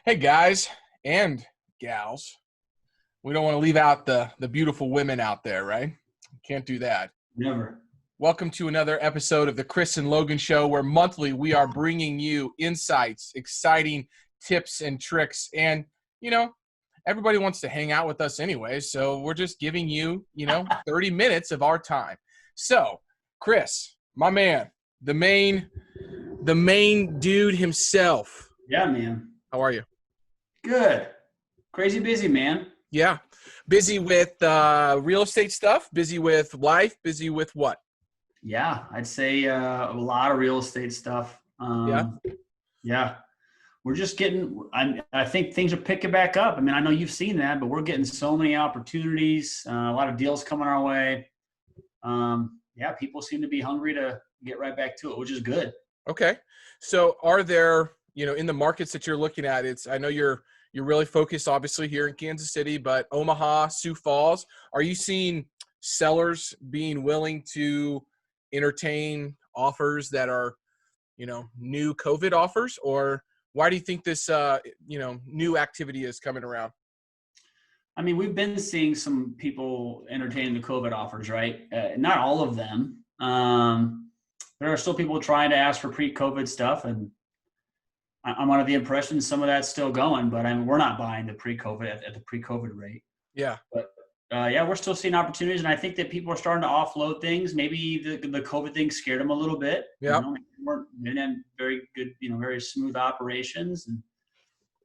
Hey guys and gals, we don't want to leave out the beautiful women out there, right? Can't do that. Never. Welcome to another episode of the Chris and Logan Show, where monthly we are bringing you insights, exciting tips and tricks, and everybody wants to hang out with us anyway, so we're just giving you 30 minutes of our time. So, Chris, my man, the main dude himself. Yeah, man. How are you? Good. Crazy busy, man. Yeah. Busy with real estate stuff, busy with life, busy with what? Yeah, I'd say a lot of real estate stuff. Yeah. Yeah. We're just getting, I think things are picking back up. I mean, I know you've seen that, but we're getting so many opportunities, a lot of deals coming our way. Yeah, people seem to be hungry to get right back to it, which is good. Okay. So are there, in the markets that you're looking at, I know you're really focused obviously here in Kansas City, but Omaha, Sioux Falls, are you seeing sellers being willing to entertain offers that are, new COVID offers, or why do you think this, new activity is coming around? I mean, we've been seeing some people entertaining the COVID offers, right? Not all of them. There are still people trying to ask for pre-COVID stuff, and I'm under the impression some of that's still going, but I mean, we're not buying the pre-COVID at the pre-COVID rate. Yeah. But yeah, we're still seeing opportunities, and I think that people are starting to offload things. Maybe the COVID thing scared them a little bit. Yeah. We didn't have very good, very smooth operations, and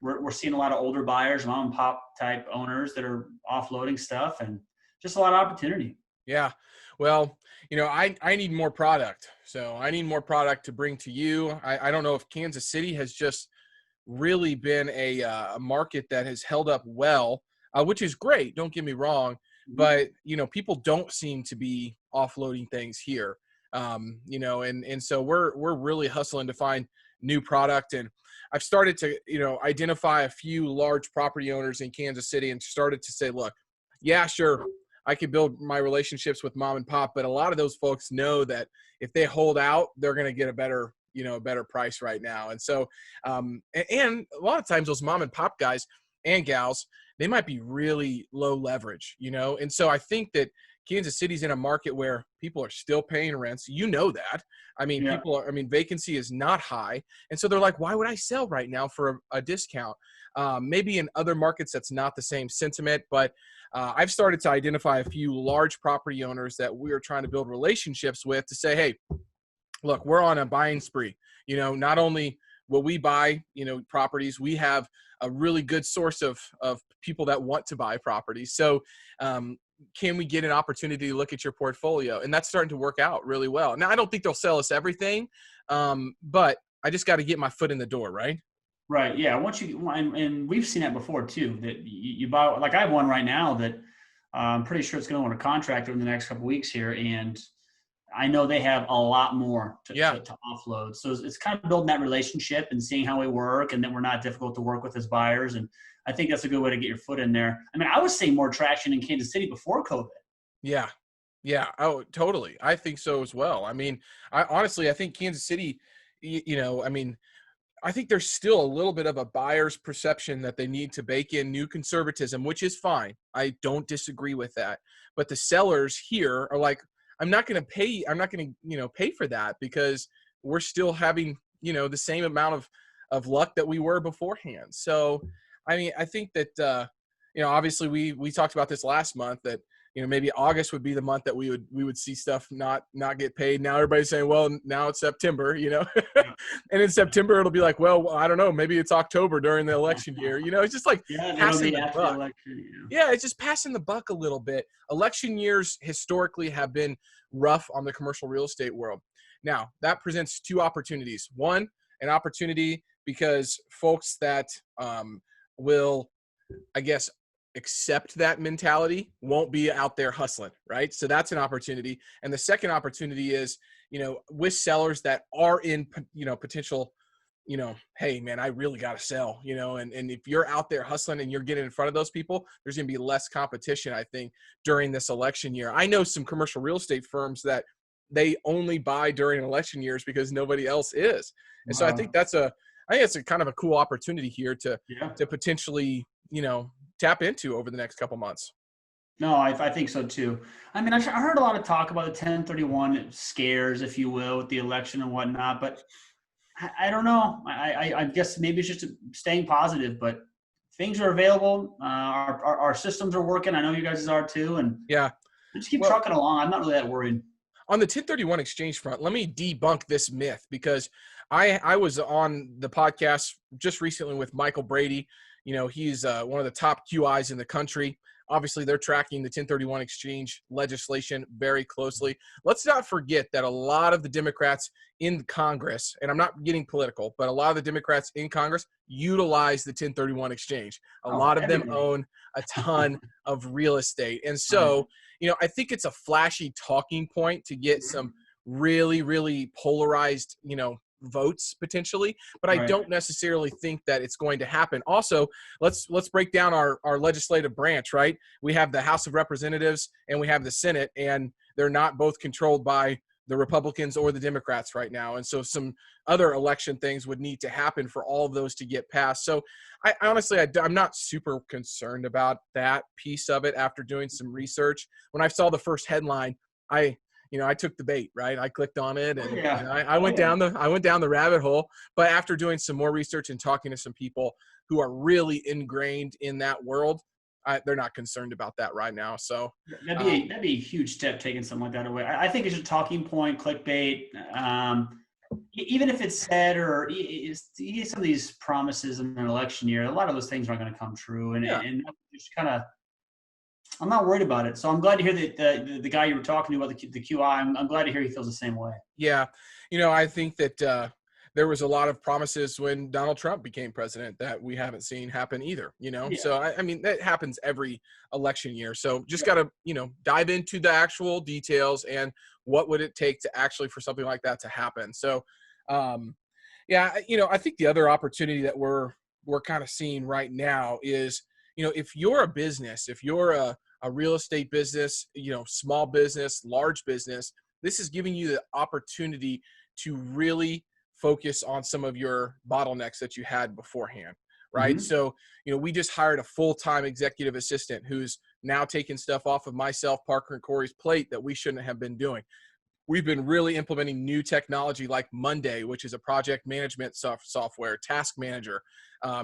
we're seeing a lot of older buyers, mom and pop type owners that are offloading stuff, and just a lot of opportunity. Yeah. Well, I need more product. So I need more product to bring to you. I don't know if Kansas City has just really been a market that has held up well, which is great. Don't get me wrong. But, people don't seem to be offloading things here. And so we're really hustling to find new product. And I've started to, identify a few large property owners in Kansas City and started to say, look, yeah, sure, I could build my relationships with mom and pop, but a lot of those folks know that if they hold out, they're going to get a better price right now. And so, and a lot of times those mom and pop guys and gals, they might be really low leverage, And so I think that Kansas City's in a market where people are still paying rents. That. I mean, Yeah. Vacancy is not high. And so they're like, why would I sell right now for a discount? Maybe in other markets, that's not the same sentiment, but I've started to identify a few large property owners that we are trying to build relationships with to say, hey, look, we're on a buying spree. Not only will we buy, properties, we have a really good source of people that want to buy properties. So can we get an opportunity to look at your portfolio? And that's starting to work out really well. Now, I don't think they'll sell us everything, but I just got to get my foot in the door, right? Right. Yeah. And we've seen that before too, that you buy, like I have one right now that I'm pretty sure it's going to go under contract in the next couple of weeks here. And I know they have a lot more to offload. So it's kind of building that relationship and seeing how we work, and then we're not difficult to work with as buyers. And I think that's a good way to get your foot in there. I mean, I was seeing more traction in Kansas City before COVID. Yeah. Yeah. Oh, totally. I think so as well. I mean, I think Kansas City, I think there's still a little bit of a buyer's perception that they need to bake in new conservatism, which is fine. I don't disagree with that. But the sellers here are like, I'm not going to pay for that because we're still having, the same amount of luck that we were beforehand. So, I mean, I think that, obviously we talked about this last month that, maybe August would be the month that we would see stuff not get paid. Now everybody's saying, well, now it's September, and in September it'll be like, well, I don't know, maybe it's October during the election year. It's just like passing the buck. Election, Yeah, it's just passing the buck a little bit. Election years historically have been rough on the commercial real estate world. Now, that presents two opportunities. One, an opportunity because folks that will, I guess, accept that mentality won't be out there hustling, right? So that's an opportunity. And the second opportunity is, with sellers that are in, potential, hey man, I really got to sell, and if you're out there hustling and you're getting in front of those people, there's going to be less competition, I think, during this election year. I know some commercial real estate firms that they only buy during election years because nobody else is. And so I think that's a I think it's a kind of a cool opportunity here to Yeah. potentially, tap into over the next couple months. No, I think so too. I mean, I heard a lot of talk about the 1031 scares, if you will, with the election and whatnot, but I don't know. I guess maybe it's just staying positive, but things are available. Our systems are working. I know you guys are too, and Yeah. just keep Well, trucking along. I'm not really that worried. on the 1031 exchange front, let me debunk this myth, because I was on the podcast just recently with Michael Brady. He's one of the top QIs in the country. Obviously, they're tracking the 1031 exchange legislation very closely. Let's not forget that a lot of the Democrats in Congress, and I'm not getting political, but a lot of the Democrats in Congress utilize the 1031 exchange. A Oh, lot of them everybody. own a ton of real estate. And Right. so, I think it's a flashy talking point to get some really, really polarized, votes potentially, but I Right. don't necessarily think that it's going to happen. Also, let's break down our legislative branch, right? We have the House of Representatives and we have the Senate, and they're not both controlled by the Republicans or the Democrats right now. And so some other election things would need to happen for all of those to get passed. So I honestly, I'm not super concerned about that piece of it after doing some research. When I saw the first headline, I took the bait, right? I clicked on it, Oh and yeah. I Oh went yeah. down the rabbit hole. But after doing some more research and talking to some people who are really ingrained in that world, they're not concerned about that right now. So, That'd be a huge step taking something like that away. I think it's a talking point, clickbait. Even if it's said or you get some of these promises in an election year, a lot of those things aren't going to come true, yeah, and just kind of. I'm not worried about it. So I'm glad to hear that the guy you were talking to about the QI. I'm glad to hear he feels the same way. yeah. I think that there was a lot of promises when Donald Trump became president that we haven't seen happen either. Yeah. So I mean that happens every election year. So just got to dive into the actual details and what would it take to actually for something like that to happen. So, yeah, I think the other opportunity that we're kind of seeing right now is, if you're a business, if you're a real estate business, small business, large business, this is giving you the opportunity to really focus on some of your bottlenecks that you had beforehand, right? Mm-hmm. So, we just hired a full-time executive assistant who's now taking stuff off of myself, Parker, and Corey's plate that we shouldn't have been doing. We've been really implementing new technology like Monday, which is a project management software, task manager.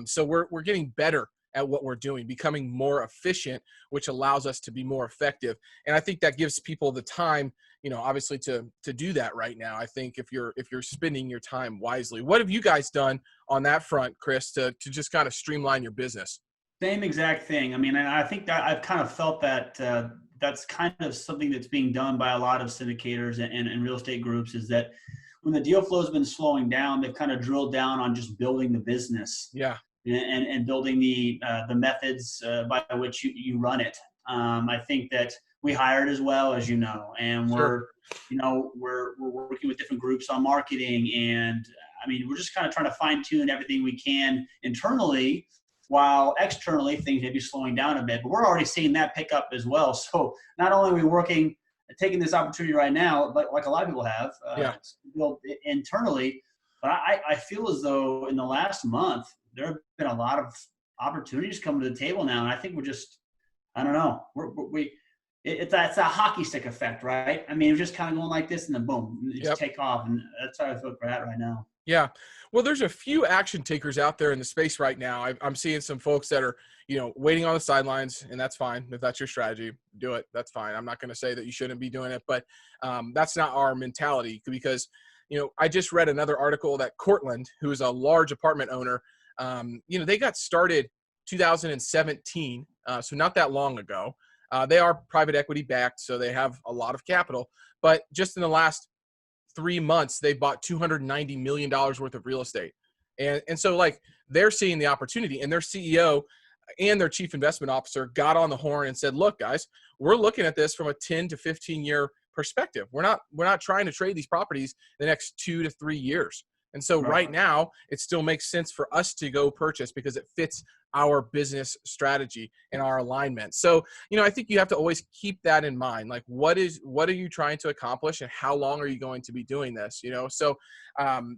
So we're getting better at what we're doing, becoming more efficient, which allows us to be more effective. And I think that gives people the time, obviously to do that right now. I think if you're spending your time wisely. What have you guys done on that front, Chris, to just kind of streamline your business? Same exact thing. I mean, and I think that I've kind of felt that that's kind of something that's being done by a lot of syndicators and real estate groups is that when the deal flow has been slowing down, they've kind of drilled down on just building the business Yeah, and building the methods by which you run it. I think that we hired as well, as you know, and sure. we're working with different groups on marketing, and I mean we're just kind of trying to fine tune everything we can internally, while externally things may be slowing down a bit. But we're already seeing that pick up as well. So not only are we working, taking this opportunity right now, but like a lot of people have, Yeah. to build it internally. But I feel as though in the last month there have been a lot of opportunities coming to the table now, and I think we're just, I don't know, it's a hockey stick effect, right? I mean, it's just kind of going like this, and then boom, it just Yep. take off, and that's how I feel we're at right now. Yeah. Well, there's a few action takers out there in the space right now. I'm seeing some folks that are, waiting on the sidelines, and that's fine. If that's your strategy, do it. That's fine. I'm not going to say that you shouldn't be doing it, but that's not our mentality, because, I just read another article that Cortland, who is a large apartment owner, they got started 2017, so not that long ago. They are private equity backed, so they have a lot of capital, but just in the last 3 months, they bought $290 million worth of real estate. And so like they're seeing the opportunity, and their CEO and their chief investment officer got on the horn and said, look, guys, we're looking at this from a 10 to 15 year perspective. We're not trying to trade these properties the next 2 to 3 years. And so Right. right now, it still makes sense for us to go purchase because it fits our business strategy and our alignment. So, I think you have to always keep that in mind. Like, what are you trying to accomplish and how long are you going to be doing this? So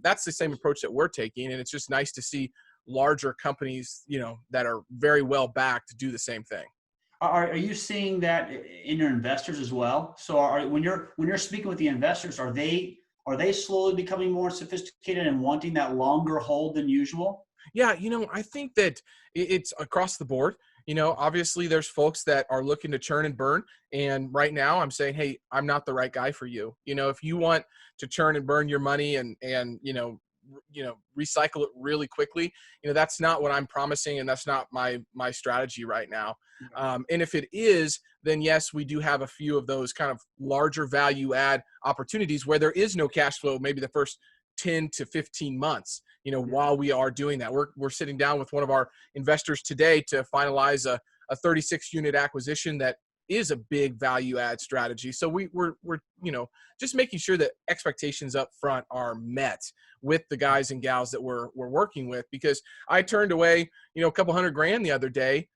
that's the same approach that we're taking. And it's just nice to see larger companies, that are very well backed to do the same thing. Are you seeing that in your investors as well? So when you're speaking with the investors, are they slowly becoming more sophisticated and wanting that longer hold than usual? Yeah, I think that it's across the board. Obviously there's folks that are looking to churn and burn. And right now I'm saying, hey, I'm not the right guy for you. If you want to churn and burn your money and recycle it really quickly, that's not what I'm promising. And that's not my strategy right now. And if it is, then yes, we do have a few of those kind of larger value add opportunities where there is no cash flow, maybe the first 10 to 15 months, while we are doing that. We're sitting down with one of our investors today to finalize a 36 unit acquisition that is a big value add strategy. So we're just making sure that expectations up front are met with the guys and gals that we're working with, because I turned away, a couple $100,000 the other day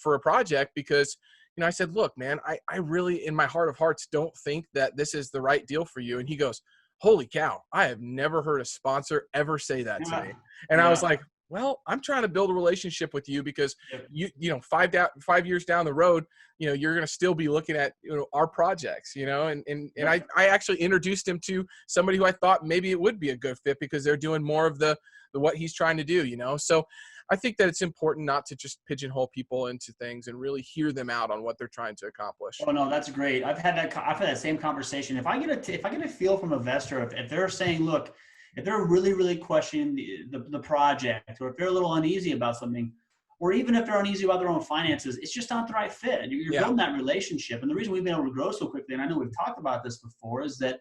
for a project because, I said, look, man, I really, in my heart of hearts, don't think that this is the right deal for you. And he goes, holy cow, I have never heard a sponsor ever say that to me. And I was like, well, I'm trying to build a relationship with you because you 5 years down the road, you're going to still be looking at, our projects, and I actually introduced him to somebody who I thought maybe it would be a good fit because they're doing more of the what he's trying to do, So I think that it's important not to just pigeonhole people into things and really hear them out on what they're trying to accomplish. Oh no, that's great. I've had that same conversation. If I get a feel from an investor, if they're saying, look, if they're really, really questioning the project, or if they're a little uneasy about something, or even if they're uneasy about their own finances, it's just not the right fit. You're building that relationship. And the reason we've been able to grow so quickly, and I know we've talked about this before, is that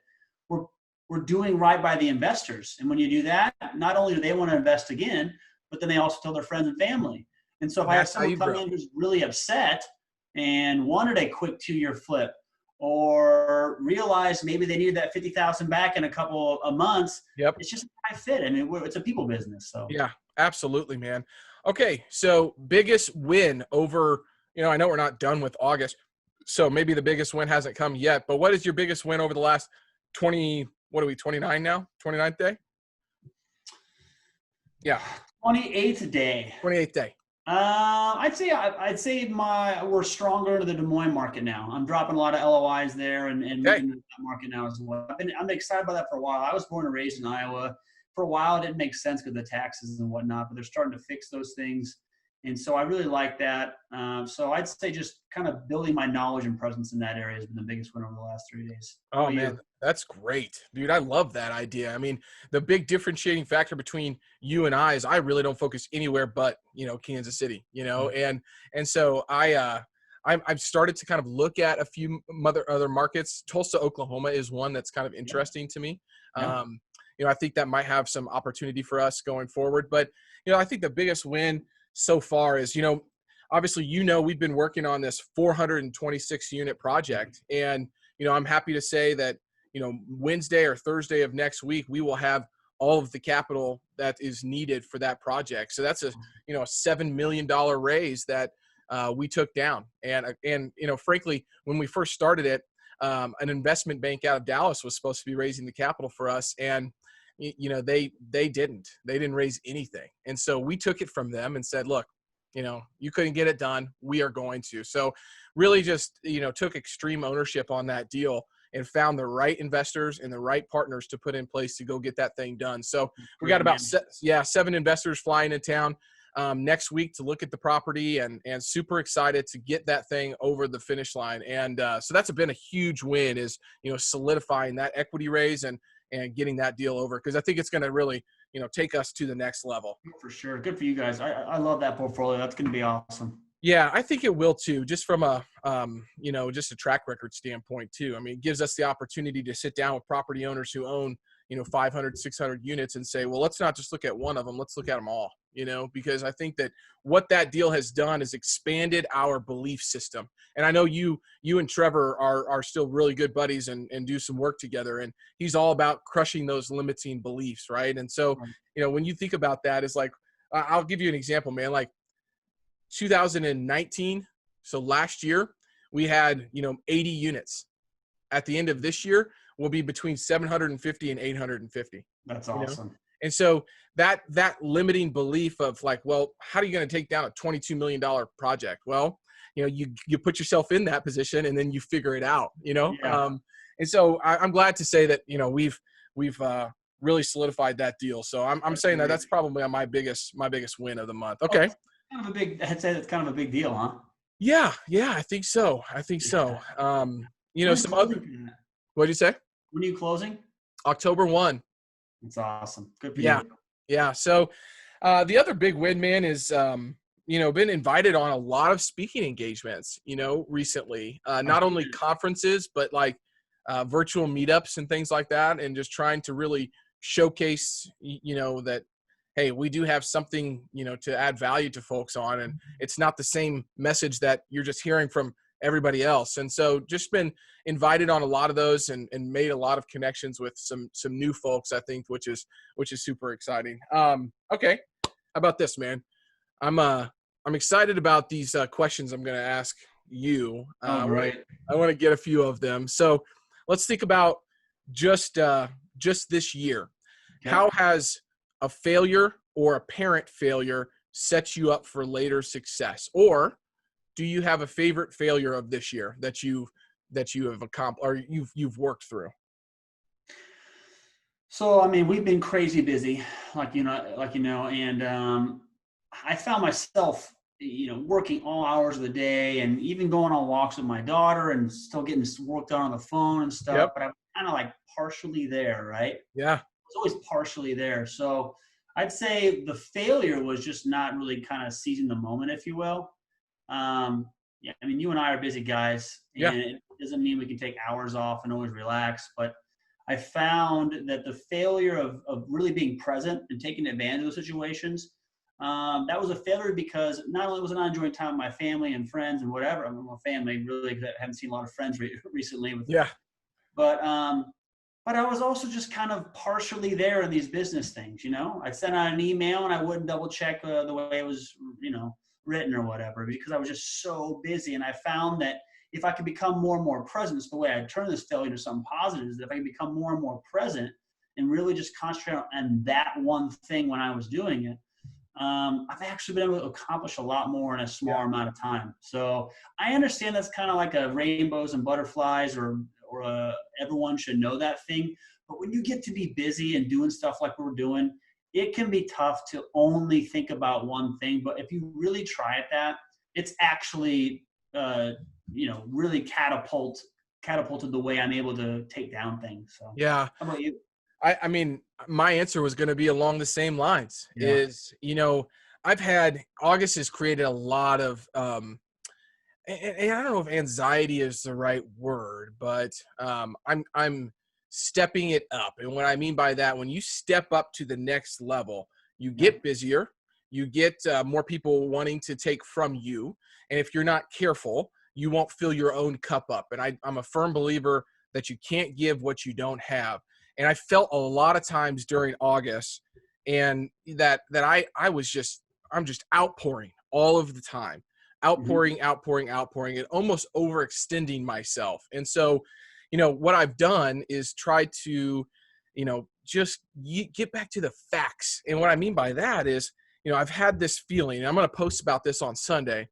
we're doing right by the investors. And when you do that, not only do they want to invest again, but then they also tell their friends and family. And so if I have someone come in who's really upset and wanted a quick 2-year flip, or realized maybe they needed that 50,000 back in a couple of months, it's just a high fit. I mean, it's a people business. So yeah, absolutely, man. Okay, so biggest win over, I know we're not done with August, so maybe the biggest win hasn't come yet, but what is your biggest win over the last 29 now? 29th day? Yeah. 28th day. 28th day. I'd say we're stronger into the Des Moines market now. I'm dropping a lot of LOIs there and moving into that market now as well. I'm excited about that for a while. I was born and raised in Iowa. For a while, it didn't make sense because of the taxes and whatnot, but they're starting to fix those things. And so I really like that. So I'd say just kind of building my knowledge and presence in that area has been the biggest win over the last 3 days. Oh, man, that's great. Dude, I love that idea. I mean, the big differentiating factor between you and I is I really don't focus anywhere but, Kansas City, and so I've started to kind of look at a few other markets. Tulsa, Oklahoma is one that's kind of interesting to me. I think that might have some opportunity for us going forward. But, I think the biggest win so far is, obviously, we've been working on this 426 unit project. And, I'm happy to say that, Wednesday or Thursday of next week, we will have all of the capital that is needed for that project. So that's a $7 million raise that we took down. And frankly, when we first started it, an investment bank out of Dallas was supposed to be raising the capital for us. And, they didn't raise anything. And so we took it from them and said, look, you couldn't get it done. We are going to. So really just, took extreme ownership on that deal and found the right investors and the right partners to put in place to go get that thing done. So we got about 7 investors flying in town next week to look at the property and super excited to get that thing over the finish line. And so that's been a huge win is, solidifying that equity raise and getting that deal over. Cause I think it's going to really, take us to the next level. For sure. Good for you guys. I love that portfolio. That's going to be awesome. Yeah, I think it will too, just from a, just a track record standpoint too. I mean, it gives us the opportunity to sit down with property owners who own, 500, 600 units and say, well, let's not just look at one of them. Let's look at them all, because I think that what that deal has done is expanded our belief system. And I know you and Trevor are still really good buddies and do some work together. And he's all about crushing those limiting beliefs. Right. And so, when you think about that, it's like, I'll give you an example, man, like 2019. So last year we had, 80 units. At the end of this year, will be between 750 and 850. That's awesome. And so that limiting belief of like, well, how are you going to take down a $22 million project? Well, you put yourself in that position and then you figure it out, Yeah. And so I'm glad to say that, we've really solidified that deal. So I'm saying that that's probably my biggest win of the month. Okay. I'd say that's kind of a big deal, huh? Yeah. I think so. Some other, what'd you say? When are you closing? October 1. That's awesome. Good for you. Yeah. So the other big win, man, is, been invited on a lot of speaking engagements, recently, not only conferences, but like virtual meetups and things like that. And just trying to really showcase, that, hey, we do have something, to add value to folks on. And it's not the same message that you're just hearing from everybody else. And so just been invited on a lot of those and made a lot of connections with some new folks, I think, which is super exciting. Okay. How about this, man? I'm excited about these questions I'm going to ask you. Right. I want to get a few of them. So let's think about just this year. Okay. How has a failure or apparent failure set you up for later success? Or do you have a favorite failure of this year that you have accomplished or you've worked through? So, I mean, we've been crazy busy, and I found myself, working all hours of the day and even going on walks with my daughter and still getting work done on the phone and stuff. Yep. But I'm kind of like partially there, right? Yeah. I was always partially there. So I'd say the failure was just not really kind of seizing the moment, if you will. Yeah, I mean, you and I are busy guys, and it doesn't mean we can take hours off and always relax, but I found that the failure of really being present and taking advantage of those situations, that was a failure because not only was I not enjoying time with my family and friends and whatever, I mean, my family really, because I haven't seen a lot of friends recently. But I was also just kind of partially there in these business things, I'd send out an email and I wouldn't double check the way it was, written or whatever, because I was just so busy. And I found that if I could become more and more present, it's the way I turn this failure to something positive, is that if I can become more and more present and really just concentrate on that one thing when I was doing it, I've actually been able to accomplish a lot more in a smaller amount of time. So I understand that's kind of like a rainbows and butterflies or everyone should know that thing. But when you get to be busy and doing stuff like we're doing, it can be tough to only think about one thing. But if you really try at that, it's actually, really catapulted the way I'm able to take down things. So yeah. How about you? I mean, my answer was going to be along the same lines. August has created a lot of, and I don't know if anxiety is the right word, but I'm stepping it up. And what I mean by that, when you step up to the next level, you get busier, you get more people wanting to take from you. And if you're not careful, you won't fill your own cup up. And I'm a firm believer that you can't give what you don't have. And I felt a lot of times during August and that I'm just outpouring all of the time, outpouring, and almost overextending myself. And so, what I've done is try to, just get back to the facts. And what I mean by that is, I've had this feeling, and I'm going to post about this on Sunday,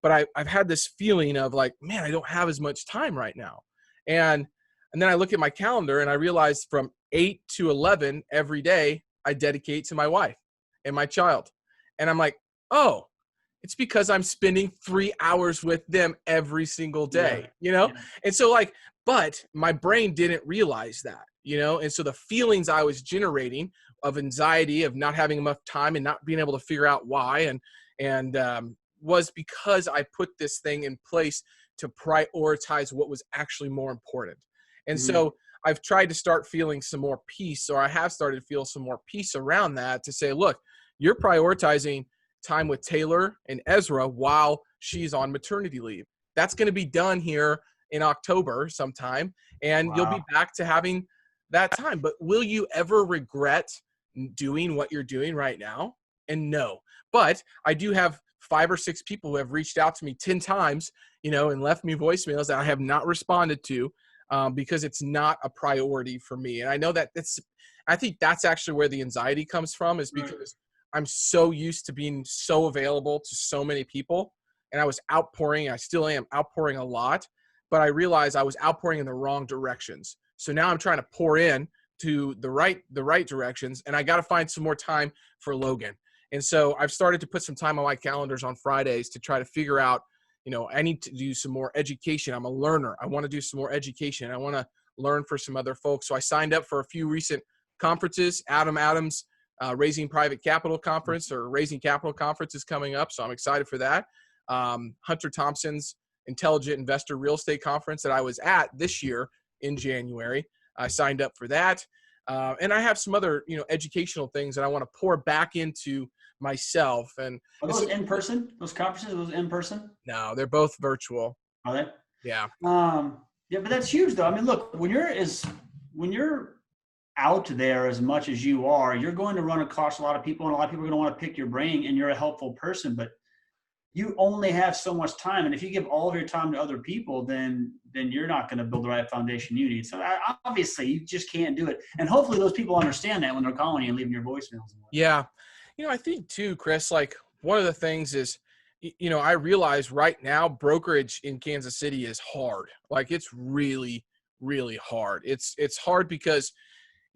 but I've had this feeling of like, man, I don't have as much time right now. And then I look at my calendar and I realize from 8 to 11 every day, I dedicate to my wife and my child. And I'm like, oh, it's because I'm spending 3 hours with them every single day, And so but my brain didn't realize that, and so the feelings I was generating of anxiety, of not having enough time and not being able to figure out why, and was because I put this thing in place to prioritize what was actually more important. And so I've tried to start feeling some more peace, or I have started to feel some more peace around that, to say, look, you're prioritizing time with Taylor and Ezra while she's on maternity leave. That's going to be done here in October sometime, and you'll be back to having that time. But will you ever regret doing what you're doing right now? And no. But I do have 5 or 6 people who have reached out to me 10 times, and left me voicemails that I have not responded to, because it's not a priority for me. And I know that I think that's actually where the anxiety comes from, is because I'm so used to being so available to so many people, and I was outpouring. I still am outpouring a lot, but I realized I was outpouring in the wrong directions. So now I'm trying to pour in to the right directions, and I got to find some more time for Logan. And so I've started to put some time on my calendars on Fridays to try to figure out, I need to do some more education. I'm a learner. I want to do some more education. I want to learn for some other folks. So I signed up for a few recent conferences. Adam Adams' Raising Private Capital Conference, or Raising Capital Conference, is coming up, so I'm excited for that. Hunter Thompson's Intelligent Investor Real Estate Conference that I was at this year in January, I signed up for that. And I have some other, educational things that I want to pour back into myself. And are those in person? Those conferences, those in person? No, they're both virtual. Are they? Yeah. Yeah, but that's huge though. I mean, look, when you're out there as much as you are, you're going to run across a lot of people, and a lot of people are going to want to pick your brain, and you're a helpful person, but you only have so much time. And if you give all of your time to other people, then you're not going to build the right foundation you need. So obviously you just can't do it. And hopefully those people understand that when they're calling you and leaving your voicemails. Yeah. I think too, Chris, like one of the things is, I realize right now brokerage in Kansas City is hard. Like it's really, really hard. It's hard because,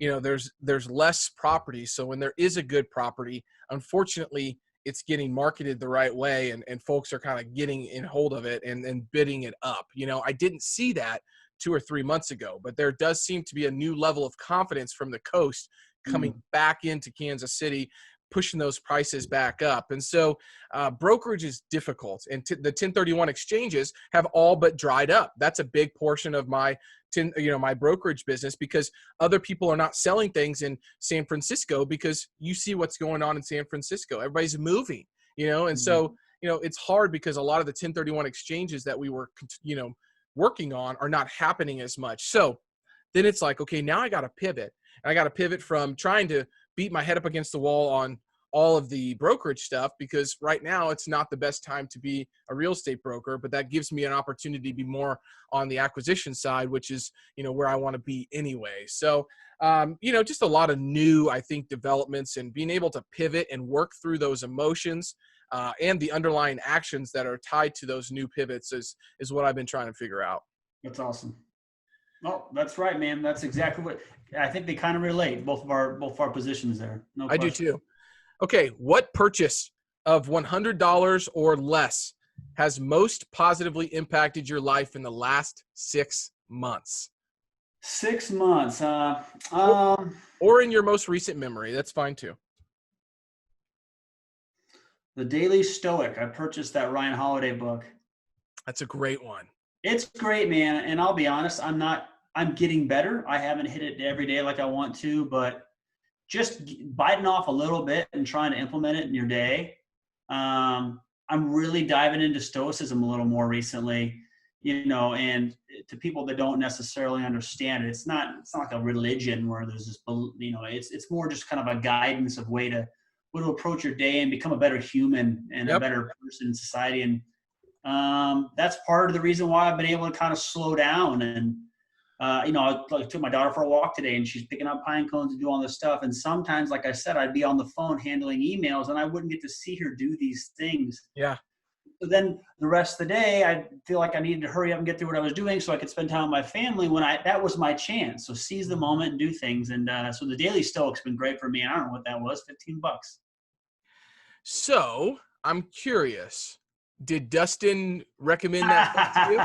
there's less property. So when there is a good property, unfortunately, it's getting marketed the right way, and folks are kind of getting in hold of it and bidding it up. I didn't see that 2 or 3 months ago, but there does seem to be a new level of confidence from the coast coming back into Kansas City, pushing those prices back up. And so brokerage is difficult, and the 1031 exchanges have all but dried up. That's a big portion of my my brokerage business, because other people are not selling things in San Francisco, because you see what's going on in San Francisco. Everybody's moving, and so, it's hard because a lot of the 1031 exchanges that we were, working on are not happening as much. So then it's like, okay, now I got to pivot. And I got to pivot from trying to beat my head up against the wall on all of the brokerage stuff, because right now it's not the best time to be a real estate broker, but that gives me an opportunity to be more on the acquisition side, which is, where I want to be anyway. So, just a lot of new, I think, developments, and being able to pivot and work through those emotions and the underlying actions that are tied to those new pivots is what I've been trying to figure out. That's awesome. Oh, that's right, man. That's exactly what I think. They kind of relate, both of our positions there. No question. I do too. Okay, what purchase of $100 or less has most positively impacted your life in the last 6 months? 6 months. Or in your most recent memory. That's fine too. The Daily Stoic. I purchased that Ryan Holiday book. That's a great one. It's great, man. And I'll be honest, I'm getting better. I haven't hit it every day like I want to, but just biting off a little bit and trying to implement it in your day. I'm really diving into Stoicism a little more recently, and to people that don't necessarily understand it, it's not like a religion where there's this, it's more just kind of a guidance of way to approach your day and become a better human and a better person in society. And that's part of the reason why I've been able to kind of slow down. And I took my daughter for a walk today, and she's picking up pine cones and do all this stuff. And sometimes, like I said, I'd be on the phone handling emails, and I wouldn't get to see her do these things. Yeah. So then the rest of the day, I feel like I needed to hurry up and get through what I was doing so I could spend time with my family that was my chance. So seize the moment and do things. And so the Daily Stoic's been great for me. And I don't know what that was, $15. So I'm curious, did Dustin recommend that to you?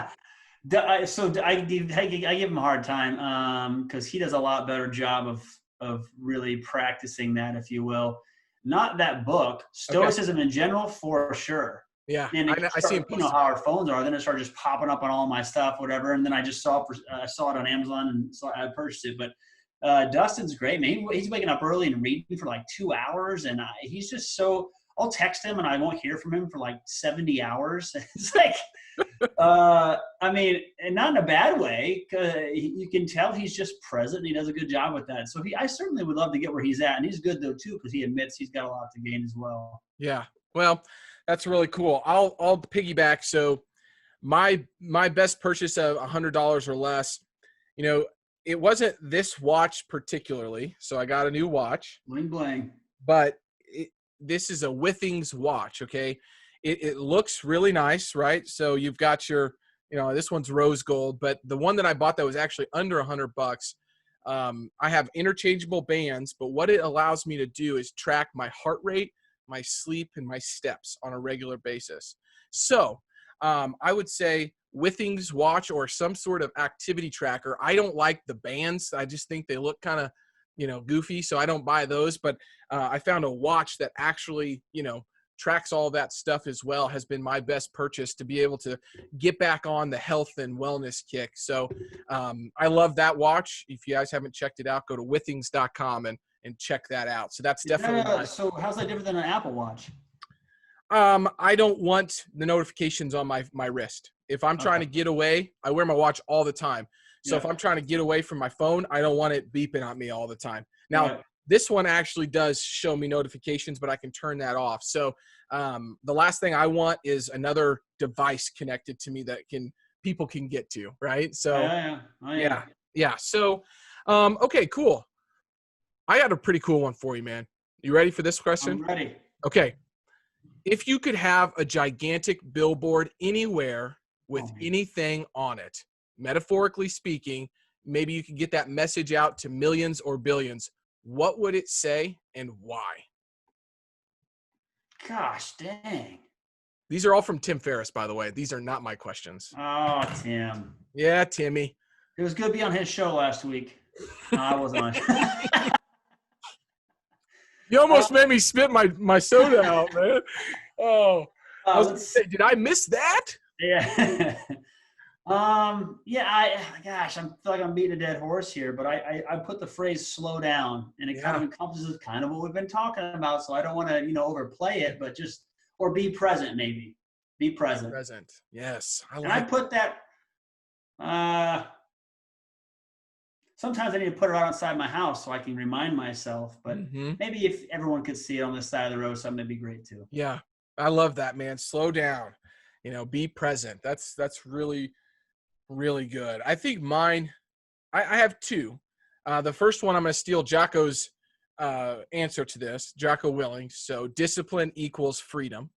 So I give him a hard time because he does a lot better job of really practicing that, if you will. Not that book, Stoicism in general, for sure. Yeah, And I see him you know posting. how our phones are. Then it started just popping up on all my stuff, whatever. And then I just saw it on Amazon, and so I purchased it. But Dustin's great, man. He's waking up early and reading for like 2 hours, and he's just so. I'll text him and I won't hear from him for like 70 hours. It's like, I mean, and not in a bad way. You can tell he's just present, and he does a good job with that. So I certainly would love to get where he's at, and he's good though too, because he admits he's got a lot to gain as well. Yeah. Well, that's really cool. I'll piggyback. So my best purchase of $100 or less, you know, it wasn't this watch particularly. So I got a new watch, Bling bling. but this is a Withings watch. Okay. It looks really nice, right? So you've got your, you know, this one's rose gold, but the one that I bought that was actually under $100. I have interchangeable bands, but what it allows me to do is track my heart rate, my sleep, and my steps on a regular basis. So I would say Withings watch or some sort of activity tracker. I don't like the bands. I just think they look kind of, you know, goofy. So I don't buy those, but I found a watch that actually, you know, tracks all that stuff as well, has been my best purchase to be able to get back on the health and wellness kick. So I love that watch. If you guys haven't checked it out, go to withings.com and check that out. So that's definitely So how's that different than an Apple Watch? I don't want the notifications on my wrist. If I'm trying to get away, I wear my watch all the time. So if I'm trying to get away from my phone, I don't want it beeping at me all the time. Now, this one actually does show me notifications, but I can turn that off. So the last thing I want is another device connected to me that people can get to, right? So yeah. So okay, cool. I got a pretty cool one for you, man. You ready for this question? I'm ready. Okay. If you could have a gigantic billboard anywhere with anything on it, metaphorically speaking, maybe you could get that message out to millions or billions, what would it say and why? Gosh dang. These are all from Tim Ferriss, by the way. These are not my questions. Oh, Tim. Yeah, Timmy. It was good to be on his show last week. No, I wasn't on. You almost made me spit my soda out, man. Oh, I was gonna say, did I miss that? Yeah. Gosh, I feel like I'm beating a dead horse here, but I put the phrase slow down, and it kind of encompasses kind of what we've been talking about. So I don't want to, you know, overplay it, but or be present, maybe. Be present. Present. Yes. I put that, sometimes I need to put it out outside my house so I can remind myself, but maybe if everyone could see it on this side of the road, something would be great too. Yeah. I love that, man. Slow down, you know, be present. That's really, really good. I think mine, I have two. The first one, I'm going to steal Jocko's answer to this, Jocko Willink. So discipline equals freedom.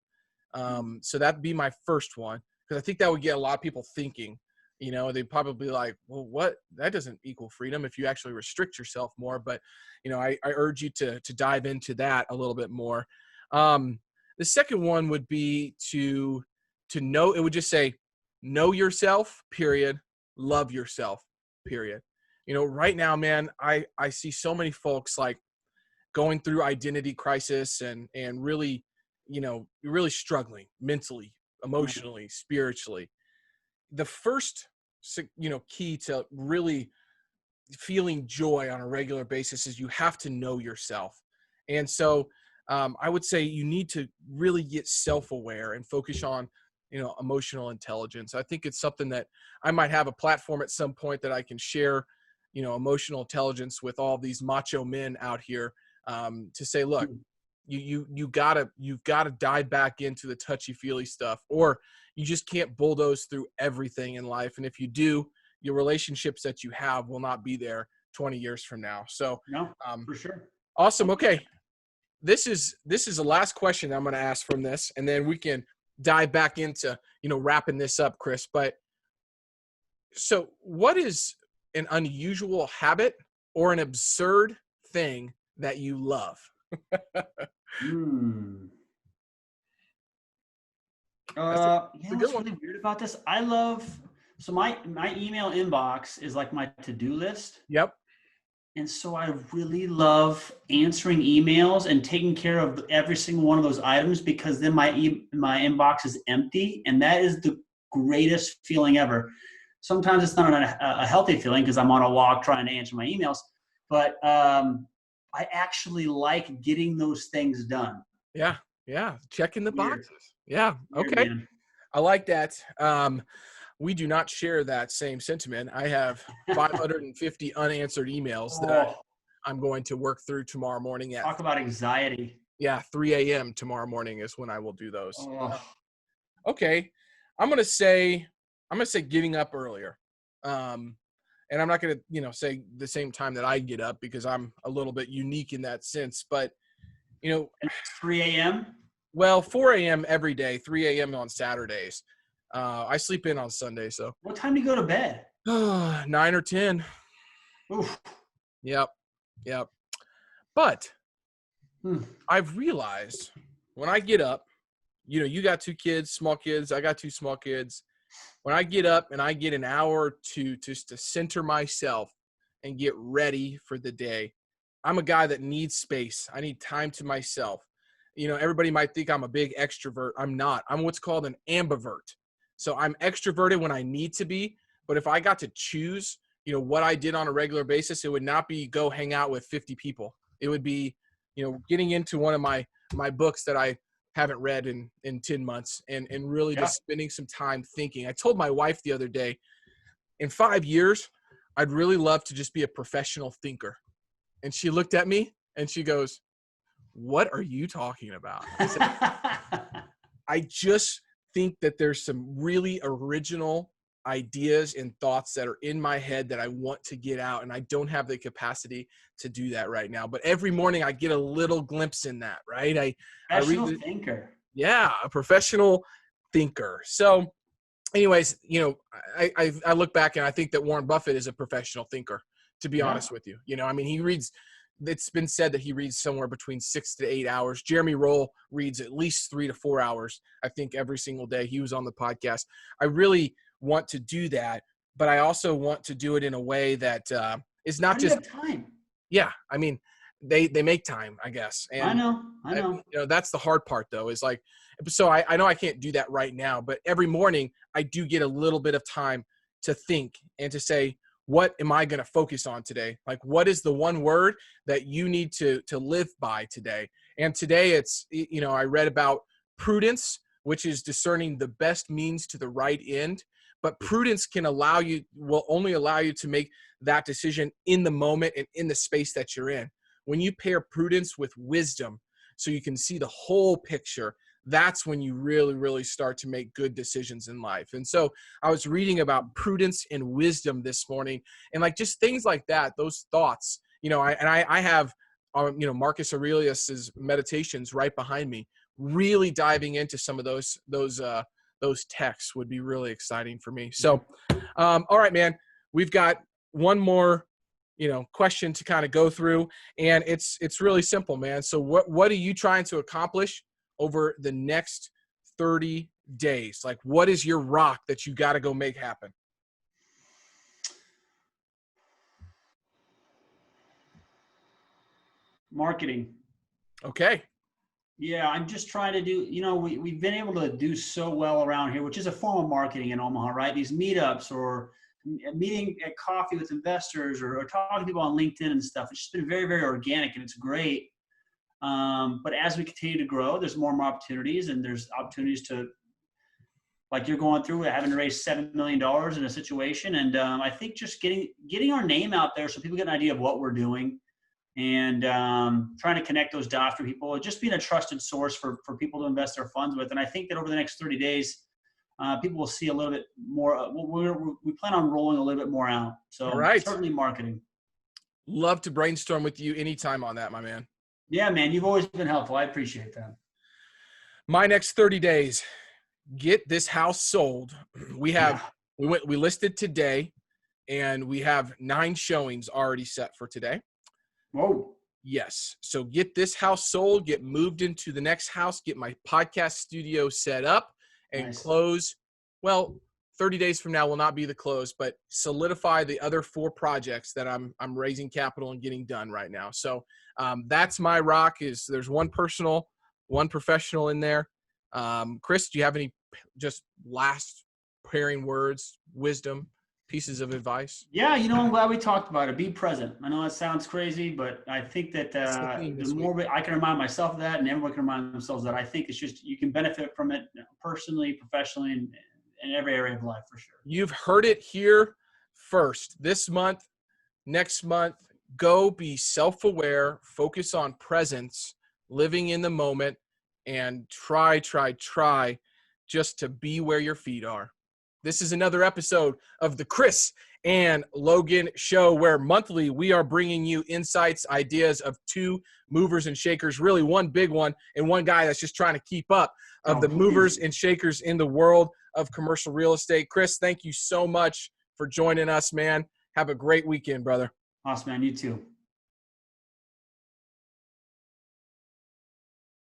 So that'd be my first one, because I think that would get a lot of people thinking. You know, they'd probably be like, well, what? That doesn't equal freedom if you actually restrict yourself more. But, you know, I urge you to dive into that a little bit more. The second one would be to know, it would just say, know yourself, period. Love yourself, period. You know, right now, man, I see so many folks like going through identity crisis and really, you know, really struggling mentally, emotionally, spiritually. The first, you know, key to really feeling joy on a regular basis is you have to know yourself. And so I would say you need to really get self-aware and focus on, you know, emotional intelligence. I think it's something that I might have a platform at some point that I can share, you know, emotional intelligence with all these macho men out here to say, look, you've got to dive back into the touchy-feely stuff, or you just can't bulldoze through everything in life. And if you do, your relationships that you have will not be there 20 years from now. So for sure. Awesome. Okay. This is the last question I'm going to ask from this, and then we can dive back into, you know, wrapping this up, Chris. But so what is an unusual habit or an absurd thing that you love? What's really weird about this? I love, so my email inbox is like my to-do list. Yep. And so I really love answering emails and taking care of every single one of those items, because then my inbox is empty, and that is the greatest feeling ever. Sometimes it's not a healthy feeling because I'm on a walk trying to answer my emails, but I actually like getting those things done. Yeah. Yeah. Checking the Weird, boxes. Yeah. weird, Okay. man. I like that. We do not share that same sentiment. I have 550 unanswered emails that Oh, I'm going to work through tomorrow morning at talk about anxiety. 3 a.m. tomorrow morning is when I will do those. Oh, Okay. I'm gonna say getting up earlier. Um, and I'm not gonna, say the same time that I get up because I'm a little bit unique in that sense. But you know, and it's 3 a.m. well, 4 a.m. every day, 3 a.m. on Saturdays. I sleep in on Sunday, so What time do you go to bed? 9 or 10. Oof. Yep. Yep. But Hmm. I've realized when I get up, you got two kids, small kids. I got two small kids. When I get up and I get an hour or two just to center myself and get ready for the day, I'm a guy that needs space. I need time to myself. Everybody might think I'm a big extrovert. I'm not. I'm what's called an ambivert. So I'm extroverted when I need to be, but if I got to choose, what I did on a regular basis, it would not be go hang out with 50 people. It would be, getting into one of my books that I haven't read in 10 months and really Yeah. just spending some time thinking. I told my wife the other day, in 5 years, I'd really love to just be a professional thinker. And she looked at me and she goes, "What are you talking about?" I said, "I just think that there's some really original ideas and thoughts that are in my head that I want to get out, and I don't have the capacity to do that right now. But every morning I get a little glimpse in that, right? I read Professional the, thinker. yeah, a professional thinker. So anyways, I look back and I think that Warren Buffett is a professional thinker, to be Yeah. honest with you. I mean, it's been said that he reads somewhere between 6 to 8 hours. Jeremy Roll reads at least 3 to 4 hours, I think, every single day. He was on the podcast. I really want to do that, but I also want to do it in a way that is How not do you just, have time? yeah, I mean, they make time, I guess. I And know. I know. that's the hard part, though, is like, so I know I can't do that right now, but every morning I do get a little bit of time to think and to say, what am I going to focus on today? Like, what is the one word that you need to live by today? And today it's, I read about prudence, which is discerning the best means to the right end. But prudence will only allow you to make that decision in the moment and in the space that you're in. When you pair prudence with wisdom, so you can see the whole picture, that's when you really, really start to make good decisions in life. And so I was reading about prudence and wisdom this morning, and like just things like that, those thoughts, I have, Marcus Aurelius's Meditations right behind me. Really diving into some of those texts would be really exciting for me. So, all right, man, we've got one more question to kind of go through, and it's really simple, man. So what are you trying to accomplish over the next 30 days? Like, what is your rock that you got to go make happen? Marketing. Okay. Yeah, I'm just trying to do, we've been able to do so well around here, which is a form of marketing in Omaha, right? These meetups or meeting at coffee with investors or talking to people on LinkedIn and stuff. It's just been very, very organic, and it's great. But as we continue to grow, there's more and more opportunities, and there's opportunities to, like you're going through, having to raise $7 million in a situation. And I think just getting our name out there so people get an idea of what we're doing, and trying to connect those dots for people, just being a trusted source for people to invest their funds with. And I think that over the next 30 days, people will see a little bit more. We plan on rolling a little bit more out. All So right. certainly marketing. Love to brainstorm with you anytime on that, my man. Yeah, man, you've always been helpful. I appreciate that. My next 30 days, get this house sold. We listed today, and we have 9 showings already set for today. Whoa. Yes. So get this house sold, get moved into the next house, get my podcast studio set up, and Nice. close, well, 30 days from now will not be the close, but solidify the other 4 projects that I'm raising capital and getting done right now. So that's my rock. Is there's one personal, one professional in there. Chris, do you have any just last pairing words, wisdom, pieces of advice? Yeah, I'm glad we talked about it. Be present. I know that sounds crazy, but I think that the more I can remind myself of that, and everyone can remind themselves that, I think it's just you can benefit from it personally, professionally, and in every area of life for sure. You've heard it here first. This month, next month, go be self-aware, focus on presence, living in the moment, and try just to be where your feet are. This is another episode of the Chris and Logan Show, where monthly we are bringing you insights, ideas of 2 movers and shakers, really one big one and one guy that's just trying to keep up, of the movers and shakers in the world of commercial real estate. Chris, thank you so much for joining us, man. Have a great weekend, brother. Awesome, man. You too.